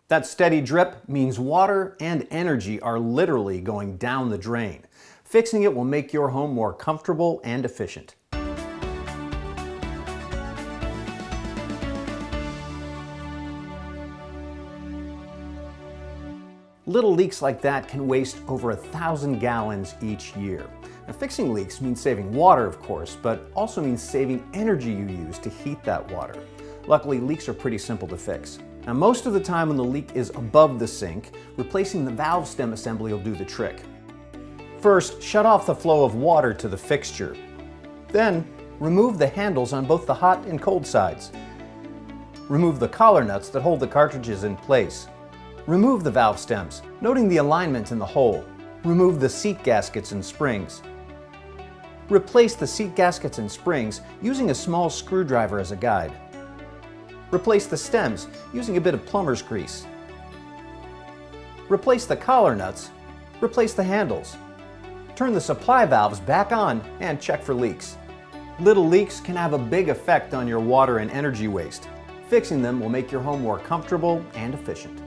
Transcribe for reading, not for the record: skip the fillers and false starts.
That steady drip means water and energy are literally going down the drain. Fixing it will make your home more comfortable and efficient. Little leaks like that can waste over 1,000 gallons each year. Now, fixing leaks means saving water, of course, but also means saving energy you use to heat that water. Luckily, leaks are pretty simple to fix. Now, most of the time when the leak is above the sink, replacing the valve stem assembly will do the trick. First, shut off the flow of water to the fixture. Then, remove the handles on both the hot and cold sides. Remove the collar nuts that hold the cartridges in place. Remove the valve stems, noting the alignment in the hole. Remove the seat gaskets and springs. Replace the seat gaskets and springs using a small screwdriver as a guide. Replace the stems using a bit of plumber's grease. Replace the collar nuts. Replace the handles. Turn the supply valves back on and check for leaks. Little leaks can have a big effect on your water and energy waste. Fixing them will make your home more comfortable and efficient.